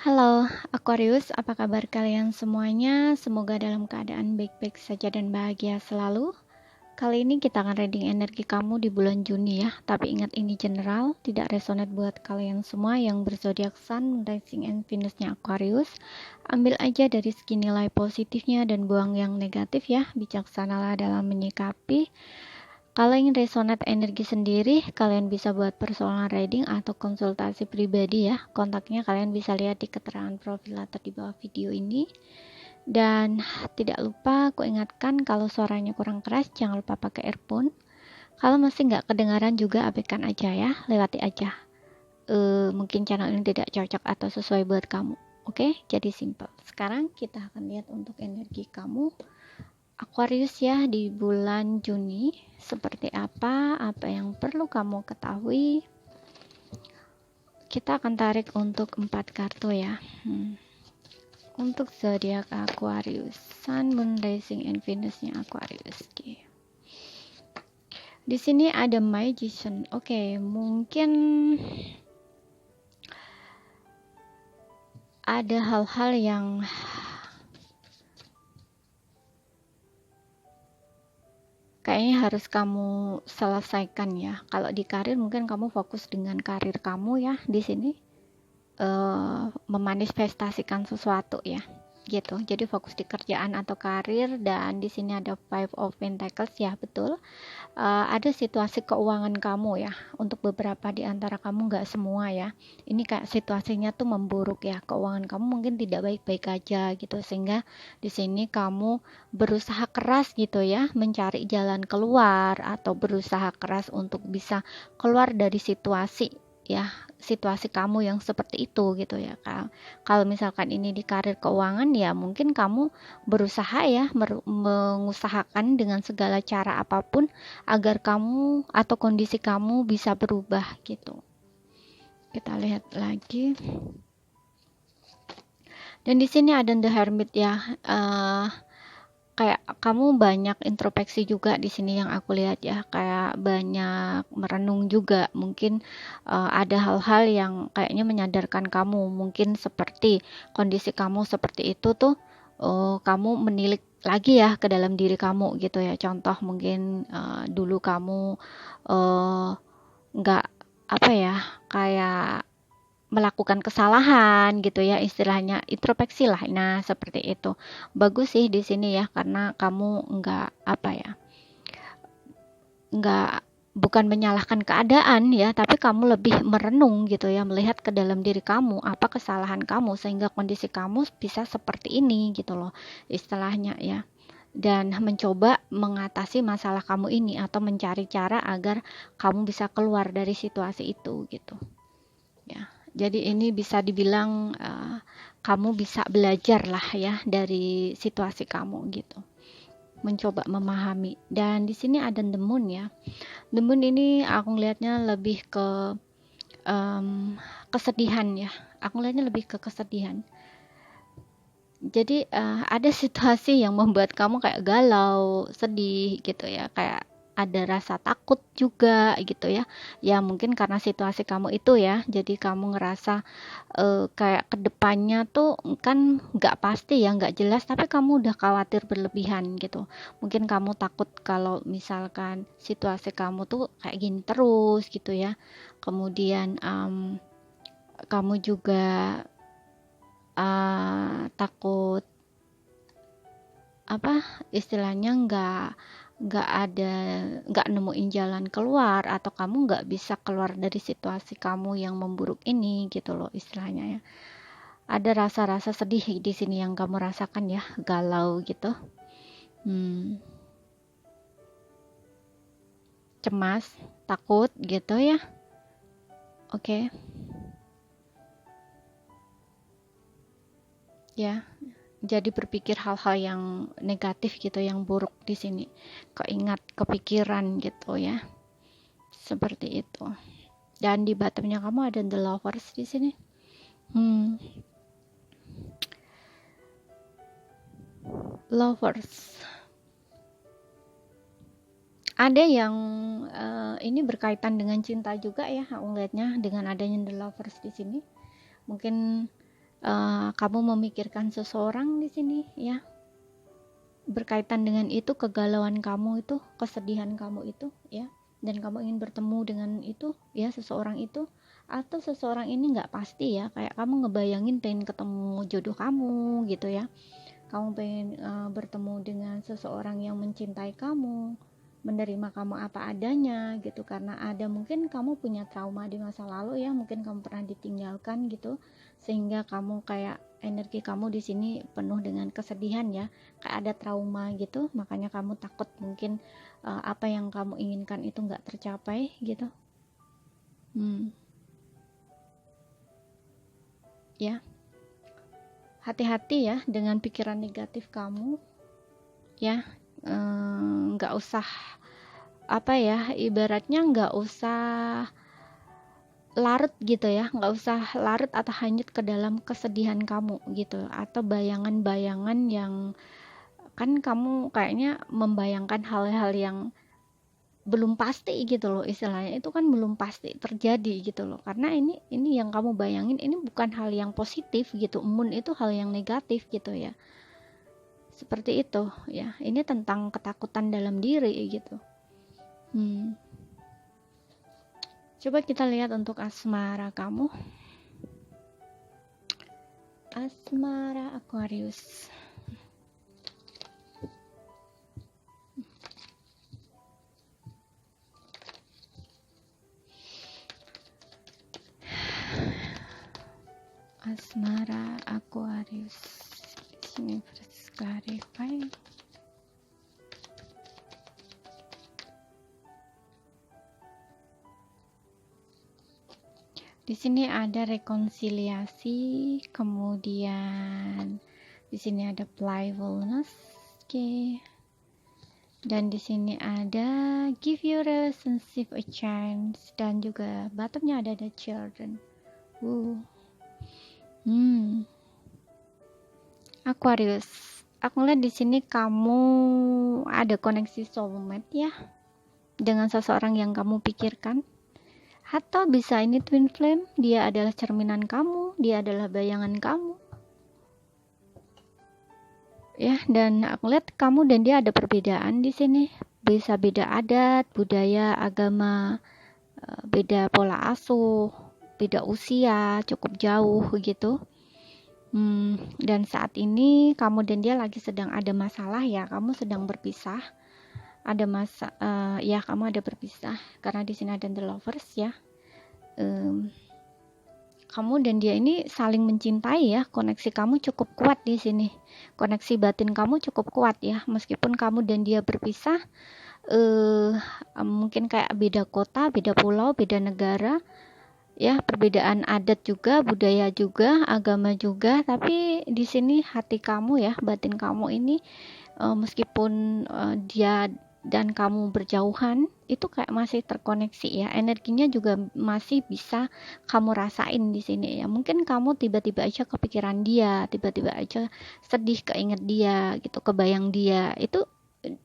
Halo Aquarius, apa kabar kalian semuanya? Semoga dalam keadaan baik-baik saja dan bahagia selalu. Kali ini kita akan reading energi kamu di bulan Juni ya. Tapi ingat ini general, tidak resonate buat kalian semua yang berzodiak Sun, Rising, and Venusnya Aquarius. Ambil aja dari segi nilai positifnya dan buang yang negatif ya. Bijaksanalah dalam menyikapi. Kalau ingin resonate energi sendiri, kalian bisa buat personal reading atau konsultasi pribadi ya. Kontaknya kalian bisa lihat di keterangan profil atau di bawah video ini. Dan tidak lupa aku ingatkan kalau suaranya kurang keras, jangan lupa pakai earphone. Kalau masih nggak kedengaran juga abaikan aja ya, lewati aja. Mungkin channel ini tidak cocok atau sesuai buat kamu. Oke, jadi simple. Sekarang kita akan lihat untuk energi kamu Aquarius ya di bulan Juni seperti apa yang perlu kamu ketahui. Kita akan tarik untuk 4 kartu ya. Untuk zodiak Aquarius, Sun, Moon, Rising, and Venusnya Aquarius. Oke. Di sini ada Magician. Oke, mungkin ada hal-hal yang kayaknya harus kamu selesaikan ya. Kalau di karir mungkin kamu fokus dengan karir kamu ya di sini. Memanifestasikan sesuatu ya gitu. Jadi fokus di kerjaan atau karir. Dan di sini ada Five of Pentacles ya, betul. Ada situasi keuangan kamu ya. Untuk beberapa di antara kamu, nggak semua ya. Ini kayak situasinya tuh memburuk ya. Keuangan kamu mungkin tidak baik-baik aja gitu, sehingga di sini kamu berusaha keras gitu ya, mencari jalan keluar atau berusaha keras untuk bisa keluar dari situasi ya, situasi kamu yang seperti itu gitu ya. Kalau misalkan ini di karir keuangan ya, mungkin kamu berusaha ya mengusahakan dengan segala cara apapun agar kamu atau kondisi kamu bisa berubah gitu. Kita lihat lagi. Dan di sini ada The Hermit ya. Kayak kamu banyak introspeksi juga di sini yang aku lihat ya, kayak banyak merenung juga. Mungkin ada hal-hal yang kayaknya menyadarkan kamu, mungkin seperti kondisi kamu seperti itu tuh, kamu menilik lagi ya ke dalam diri kamu gitu ya. Contoh mungkin dulu kamu nggak apa ya, kayak melakukan kesalahan gitu ya, istilahnya introspeksi lah. Nah, seperti itu. Bagus sih di sini ya, karena kamu nggak apa ya, bukan menyalahkan keadaan ya, tapi kamu lebih merenung gitu ya, melihat ke dalam diri kamu, apa kesalahan kamu sehingga kondisi kamu bisa seperti ini gitu loh, istilahnya ya. Dan mencoba mengatasi masalah kamu ini atau mencari cara agar kamu bisa keluar dari situasi itu gitu ya. Jadi ini bisa dibilang kamu bisa belajar lah ya dari situasi kamu gitu, mencoba memahami. Dan di sini ada The Moon ya. The Moon ini aku ngelihatnya lebih ke kesedihan ya. Aku ngelihatnya lebih ke kesedihan. Jadi ada situasi yang membuat kamu kayak galau, sedih gitu ya, kayak ada rasa takut juga gitu ya. Ya mungkin karena situasi kamu itu ya, jadi kamu ngerasa kayak kedepannya tuh kan nggak pasti ya, nggak jelas, tapi kamu udah khawatir berlebihan gitu. Mungkin kamu takut kalau misalkan situasi kamu tuh kayak gini terus gitu ya. Kemudian kamu juga takut apa istilahnya, nggak nemuin jalan keluar, atau kamu nggak bisa keluar dari situasi kamu yang memburuk ini gitu loh, istilahnya ya. Ada rasa-rasa sedih di sini yang kamu rasakan ya, galau gitu, cemas, takut gitu ya. Oke. Ya, jadi berpikir hal-hal yang negatif gitu, yang buruk di sini, keingat, kepikiran gitu ya, seperti itu. Dan di bottomnya kamu ada The Lovers di sini. Lovers. Ada yang ini berkaitan dengan cinta juga ya, aku ngeliatnya dengan adanya The Lovers di sini. Mungkin kamu memikirkan seseorang di sini ya, berkaitan dengan itu, kegalauan kamu itu, kesedihan kamu itu ya, dan kamu ingin bertemu dengan itu ya, seseorang itu. Atau seseorang ini nggak pasti ya, kayak kamu ngebayangin pengen ketemu jodoh kamu gitu ya, kamu pengen bertemu dengan seseorang yang mencintai kamu, menerima kamu apa adanya gitu, karena ada mungkin kamu punya trauma di masa lalu ya, mungkin kamu pernah ditinggalkan gitu, sehingga kamu kayak energi kamu di sini penuh dengan kesedihan ya, kayak ada trauma gitu, makanya kamu takut mungkin apa yang kamu inginkan itu nggak tercapai gitu. Ya, hati-hati ya dengan pikiran negatif kamu ya, nggak usah apa ya, ibaratnya nggak usah larut gitu ya, nggak usah larut atau hanyut ke dalam kesedihan kamu gitu, atau bayangan-bayangan yang kan kamu kayaknya membayangkan hal-hal yang belum pasti gitu loh, istilahnya itu kan belum pasti terjadi gitu loh, karena ini yang kamu bayangin ini bukan hal yang positif gitu, moon itu hal yang negatif gitu ya, seperti itu ya, ini tentang ketakutan dalam diri gitu. Coba kita lihat untuk asmara kamu, asmara Aquarius. Asmara Aquarius, Universe clarify. Di sini ada rekonsiliasi, kemudian di sini ada playfulness, oke. Dan di sini ada give your relationship a chance, dan juga bottomnya ada the children. Aquarius, aku lihat di sini kamu ada koneksi soulmate ya, dengan seseorang yang kamu pikirkan. Atau bisa ini twin flame, dia adalah cerminan kamu, dia adalah bayangan kamu. Ya, dan aku lihat kamu dan dia ada perbedaan di sini. Bisa beda adat, budaya, agama, beda pola asuh, beda usia, cukup jauh gitu. Dan saat ini kamu dan dia lagi sedang ada masalah ya, kamu sedang berpisah. Ada ya kamu ada berpisah karena di sini ada the lovers ya. Kamu dan dia ini saling mencintai ya, koneksi kamu cukup kuat di sini, koneksi batin kamu cukup kuat ya, meskipun kamu dan dia berpisah, mungkin kayak beda kota, beda pulau, beda negara ya, perbedaan adat juga, budaya juga, agama juga, tapi di sini hati kamu ya, batin kamu ini meskipun dia dan kamu berjauhan, itu kayak masih terkoneksi ya, energinya juga masih bisa kamu rasain di sini ya. Mungkin kamu tiba-tiba aja kepikiran dia, tiba-tiba aja sedih keinget dia gitu, kebayang dia, itu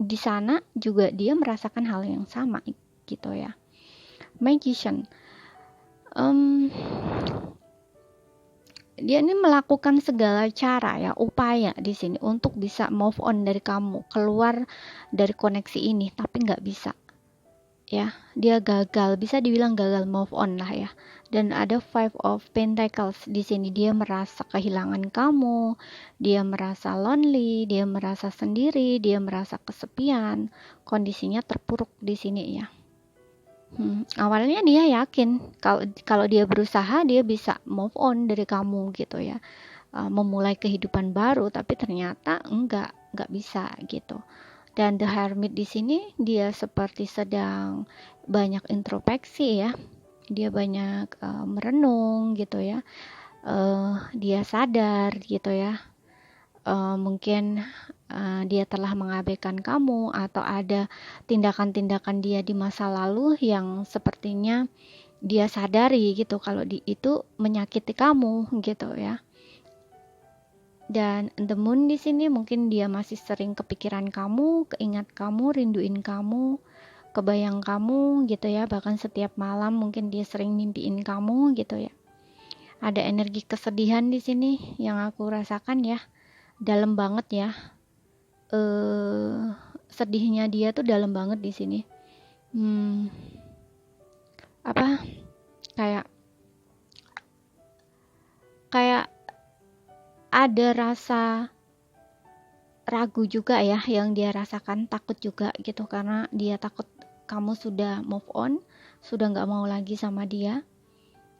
di sana juga dia merasakan hal yang sama gitu ya. Magician, dia ini melakukan segala cara ya, upaya di sini untuk bisa move on dari kamu, keluar dari koneksi ini, tapi nggak bisa ya, dia gagal, bisa dibilang gagal move on lah ya. Dan ada Five of Pentacles di sini, dia merasa kehilangan kamu, dia merasa lonely, dia merasa sendiri, dia merasa kesepian, kondisinya terpuruk di sini ya. Awalnya dia yakin kalau dia berusaha dia bisa move on dari kamu gitu ya, memulai kehidupan baru, tapi ternyata enggak bisa gitu. Dan the hermit di sini dia seperti sedang banyak introspeksi ya, dia banyak merenung gitu ya, dia sadar gitu ya, mungkin dia telah mengabaikan kamu, atau ada tindakan-tindakan dia di masa lalu yang sepertinya dia sadari gitu kalau itu menyakiti kamu gitu ya. Dan the moon di sini mungkin dia masih sering kepikiran kamu, keingat kamu, rinduin kamu, kebayang kamu gitu ya, bahkan setiap malam mungkin dia sering mimpiin kamu gitu ya. Ada energi kesedihan di sini yang aku rasakan ya, dalam banget ya. Sedihnya dia tuh dalam banget di sini. Apa? Kayak ada rasa ragu juga ya yang dia rasakan, takut juga gitu, karena dia takut kamu sudah move on, sudah nggak mau lagi sama dia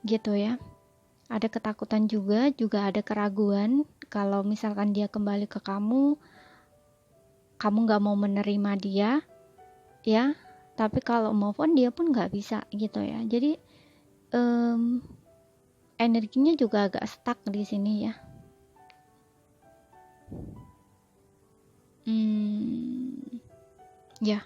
gitu ya. Ada ketakutan juga ada keraguan kalau misalkan dia kembali ke kamu nggak mau menerima dia ya, tapi kalau move on dia pun nggak bisa gitu ya. Jadi energinya juga agak stuck di sini ya. Ya,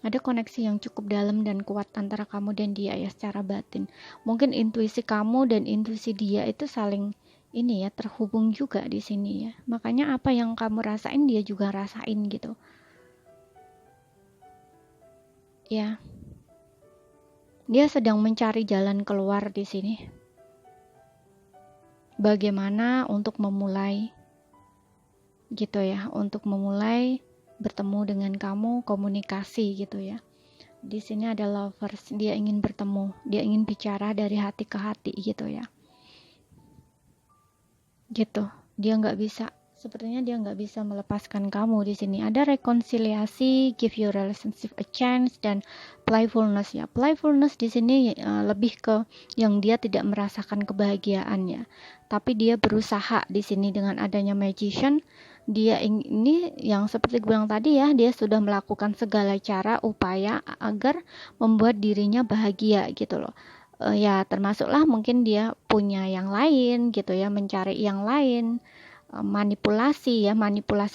ada koneksi yang cukup dalam dan kuat antara kamu dan dia ya secara batin. Mungkin intuisi kamu dan intuisi dia itu saling ini ya, terhubung juga di sini ya. Makanya apa yang kamu rasain dia juga rasain gitu. Ya. Dia sedang mencari jalan keluar di sini. Bagaimana untuk memulai gitu ya, untuk memulai bertemu dengan kamu, komunikasi gitu ya. Di sini ada lovers, dia ingin bertemu, dia ingin bicara dari hati ke hati gitu ya. Gitu, dia nggak bisa, sepertinya dia nggak bisa melepaskan kamu di sini. Ada rekonsiliasi, give your relationship a chance, dan playfulness ya. Playfulness di sini lebih ke yang dia tidak merasakan kebahagiaan ya, tapi dia berusaha di sini dengan adanya magician. Dia ini yang seperti gue bilang tadi ya, dia sudah melakukan segala cara upaya agar membuat dirinya bahagia gitu loh. Ya termasuklah mungkin dia punya yang lain gitu ya, mencari yang lain, manipulasi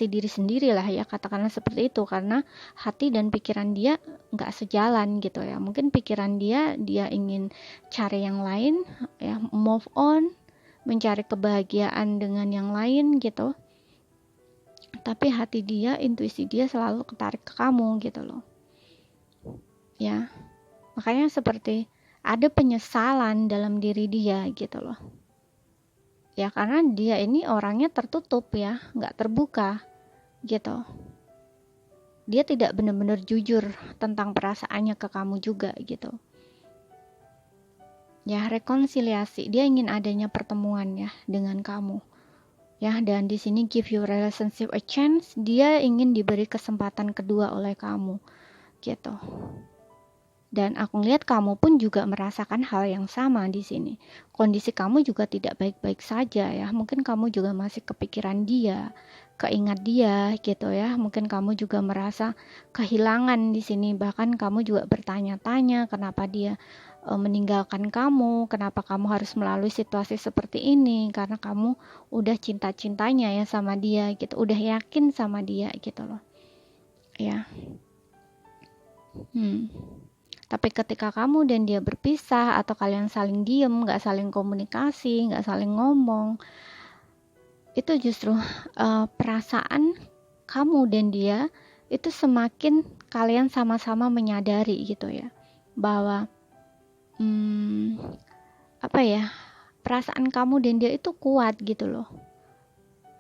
diri sendiri lah ya, katakanlah seperti itu, karena hati dan pikiran dia nggak sejalan gitu ya. Mungkin pikiran dia ingin cari yang lain ya, move on, mencari kebahagiaan dengan yang lain gitu, tapi hati dia, intuisi dia selalu ketarik ke kamu gitu loh ya. Makanya seperti ada penyesalan dalam diri dia gitu loh ya, karena dia ini orangnya tertutup ya, nggak terbuka gitu. Dia tidak benar-benar jujur tentang perasaannya ke kamu juga gitu ya. Rekonsiliasi, dia ingin adanya pertemuan ya dengan kamu ya. Dan di sini give your relationship a chance, dia ingin diberi kesempatan kedua oleh kamu gitu. Dan aku lihat kamu pun juga merasakan hal yang sama di sini. Kondisi kamu juga tidak baik-baik saja ya. Mungkin kamu juga masih kepikiran dia, keingat dia gitu ya. Mungkin kamu juga merasa kehilangan di sini. Bahkan kamu juga bertanya-tanya kenapa dia meninggalkan kamu, kenapa kamu harus melalui situasi seperti ini, karena kamu udah cinta-cintanya ya sama dia gitu, udah yakin sama dia gitu loh ya. Tapi ketika kamu dan dia berpisah, atau kalian saling diem, gak saling komunikasi, gak saling ngomong, itu justru perasaan kamu dan dia itu semakin kalian sama-sama menyadari gitu ya, bahwa apa ya, perasaan kamu dan dia itu kuat gitu loh.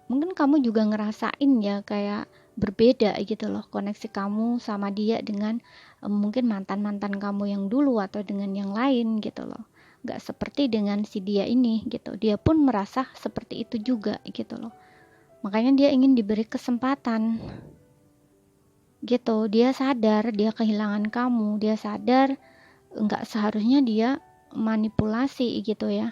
Mungkin kamu juga ngerasain ya, kayak berbeda gitu loh koneksi kamu sama dia dengan mungkin mantan-mantan kamu yang dulu atau dengan yang lain gitu loh. Gak seperti dengan si dia ini gitu. Dia pun merasa seperti itu juga gitu loh. Makanya dia ingin diberi kesempatan gitu. Dia sadar dia kehilangan kamu. Dia sadar gak seharusnya dia manipulasi gitu ya.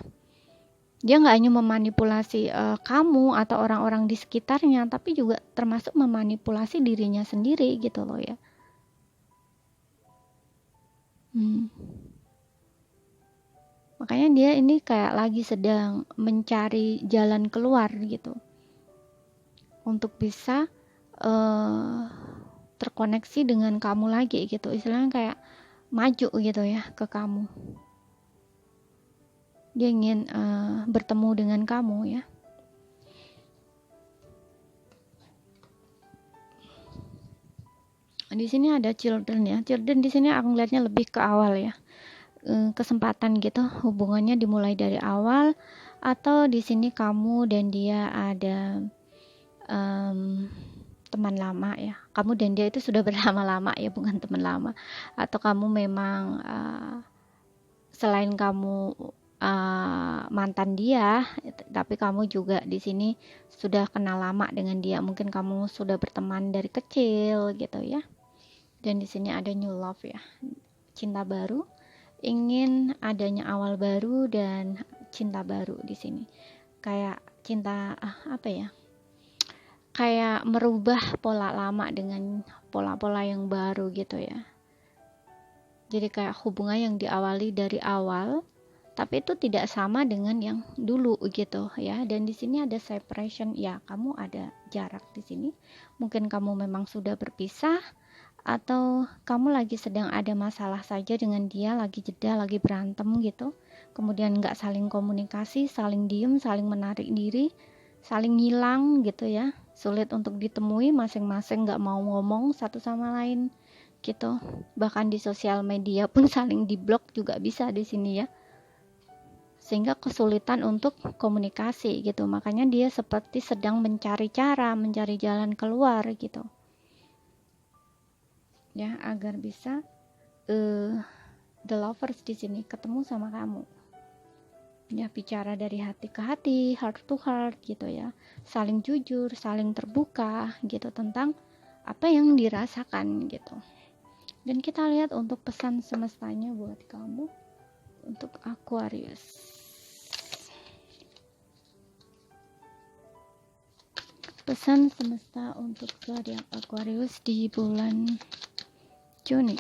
Dia nggak hanya memanipulasi kamu atau orang-orang di sekitarnya, tapi juga termasuk memanipulasi dirinya sendiri gitu loh ya. Makanya dia ini kayak lagi sedang mencari jalan keluar gitu, untuk bisa terkoneksi dengan kamu lagi gitu, istilahnya kayak maju gitu ya ke kamu. Dia ingin bertemu dengan kamu ya. Di sini ada children ya. Children di sini aku ngeliatnya lebih ke awal ya. kesempatan gitu, hubungannya dimulai dari awal, atau di sini kamu dan dia ada teman lama ya, kamu dan dia itu sudah berlama-lama ya, bukan teman lama, atau kamu memang selain kamu mantan dia, tapi kamu juga di sini sudah kenal lama dengan dia, mungkin kamu sudah berteman dari kecil gitu ya. Dan di sini ada new love ya, cinta baru, ingin adanya awal baru dan cinta baru di sini. Kayak cinta apa ya? Kayak merubah pola lama dengan pola-pola yang baru gitu ya. Jadi kayak hubungan yang diawali dari awal, tapi itu tidak sama dengan yang dulu gitu ya. Dan di sini ada separation ya, kamu ada jarak di sini. Mungkin kamu memang sudah berpisah, atau kamu lagi sedang ada masalah saja dengan dia, lagi jeda, lagi berantem gitu. Kemudian nggak saling komunikasi, saling diem, saling menarik diri, saling hilang gitu ya. Sulit untuk ditemui, masing-masing nggak mau ngomong satu sama lain gitu. Bahkan di sosial media pun saling diblok juga bisa di sini ya, sehingga kesulitan untuk komunikasi gitu. Makanya dia seperti sedang mencari cara, mencari jalan keluar gitu ya, agar bisa the lovers di sini ketemu sama kamu ya, bicara dari hati ke hati, heart to heart gitu ya, saling jujur, saling terbuka gitu tentang apa yang dirasakan gitu. Dan kita lihat untuk pesan semestanya buat kamu, untuk Aquarius. Pesan semesta untuk zodiak Aquarius di bulan Juni.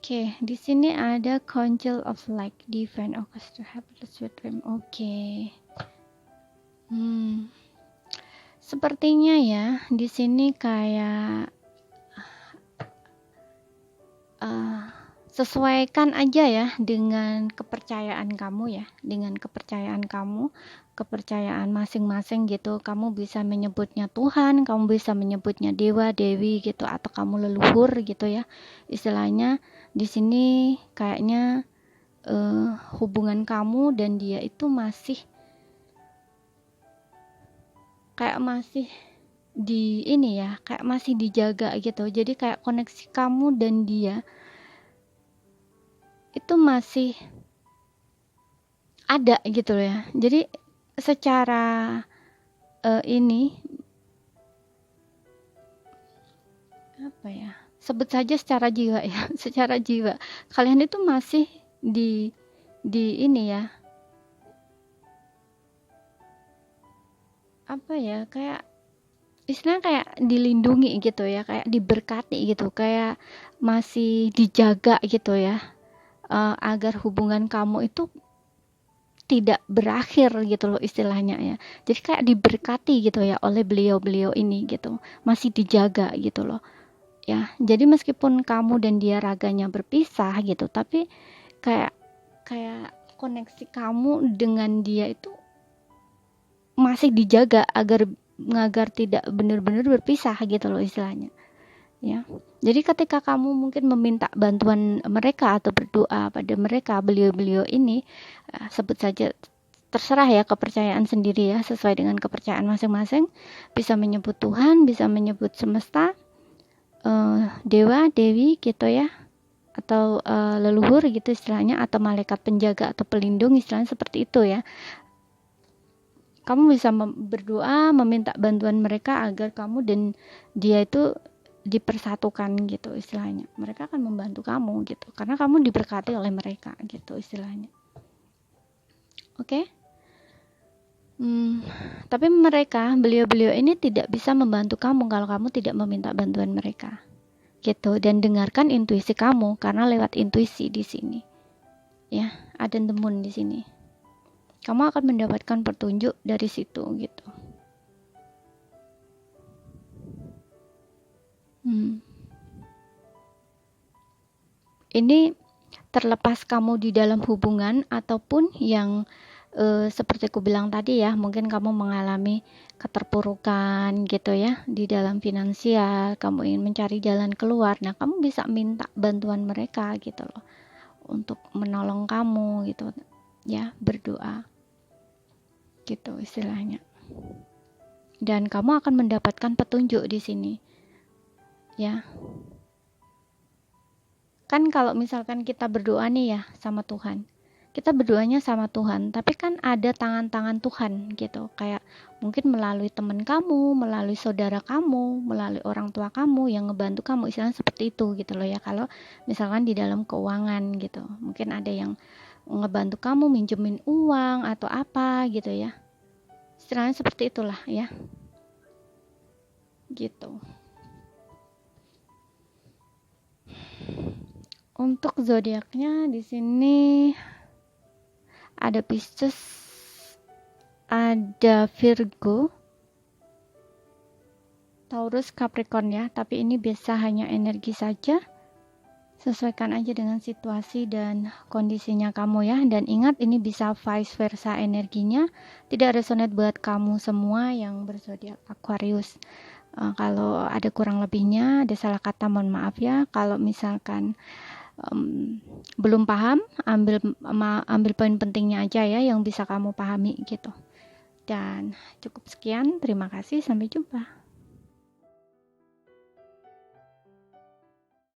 Oke, di sini ada Council of Light, Divine Orchestra, Happy Sweet Dream. Oke. Sepertinya ya, di sini kayak sesuaikan aja ya dengan kepercayaan kamu ya, dengan kepercayaan kamu, kepercayaan masing-masing gitu. Kamu bisa menyebutnya Tuhan, kamu bisa menyebutnya dewa, dewi gitu, atau kamu leluhur gitu ya. Istilahnya di sini kayaknya hubungan kamu dan dia itu masih di ini ya, kayak masih dijaga gitu. Jadi kayak koneksi kamu dan dia itu masih ada gitu ya. Jadi secara ini apa ya, sebut saja secara jiwa ya, secara jiwa kalian itu masih di ini ya, apa ya, kayak istilahnya kayak dilindungi gitu ya, kayak diberkati gitu, kayak masih dijaga gitu ya, agar hubungan kamu itu tidak berakhir gitu loh istilahnya ya. Jadi kayak diberkati gitu ya oleh beliau-beliau ini gitu, masih dijaga gitu loh ya. Jadi meskipun kamu dan dia raganya berpisah gitu, tapi kayak koneksi kamu dengan dia itu masih dijaga agar tidak benar-benar berpisah gitu loh istilahnya ya. Jadi ketika kamu mungkin meminta bantuan mereka atau berdoa pada mereka, beliau-beliau ini, sebut saja, terserah ya, kepercayaan sendiri ya, sesuai dengan kepercayaan masing-masing, bisa menyebut Tuhan, bisa menyebut semesta, dewa, dewi gitu ya, atau leluhur gitu istilahnya, atau malaikat penjaga atau pelindung istilahnya seperti itu ya. Kamu bisa berdoa, meminta bantuan mereka agar kamu dan dia itu dipersatukan gitu istilahnya. Mereka akan membantu kamu gitu, karena kamu diberkati oleh mereka gitu istilahnya. Oke? Tapi mereka, beliau-beliau ini tidak bisa membantu kamu kalau kamu tidak meminta bantuan mereka gitu. Dan dengarkan intuisi kamu, karena lewat intuisi di sini ya, ada temun di sini. Kamu akan mendapatkan petunjuk dari situ gitu. Ini terlepas kamu di dalam hubungan ataupun yang seperti aku bilang tadi ya, mungkin kamu mengalami keterpurukan gitu ya di dalam finansial, kamu ingin mencari jalan keluar. Nah, kamu bisa minta bantuan mereka gitu loh untuk menolong kamu gitu ya, berdoa gitu istilahnya. Dan kamu akan mendapatkan petunjuk di sini ya. Kan kalau misalkan kita berdoa nih ya sama Tuhan, kita berdoanya sama Tuhan, tapi kan ada tangan-tangan Tuhan gitu, kayak mungkin melalui teman kamu, melalui saudara kamu, melalui orang tua kamu yang ngebantu kamu, istilahnya seperti itu gitu loh ya. Kalau misalkan di dalam keuangan gitu, mungkin ada yang ngebantu kamu minjemin uang atau apa gitu ya, istilahnya seperti itulah ya, gitu. Untuk zodiaknya di sini ada Pisces, ada Virgo, Taurus, Capricorn ya, tapi ini biasa hanya energi saja. Sesuaikan aja dengan situasi dan kondisinya kamu ya. Dan ingat, ini bisa vice versa energinya, tidak resonate buat kamu semua yang berzodiak Aquarius. Kalau ada kurang lebihnya, ada salah kata, mohon maaf ya. Kalau misalkan belum paham, ambil poin pentingnya aja ya yang bisa kamu pahami gitu. Dan cukup sekian, terima kasih, sampai jumpa.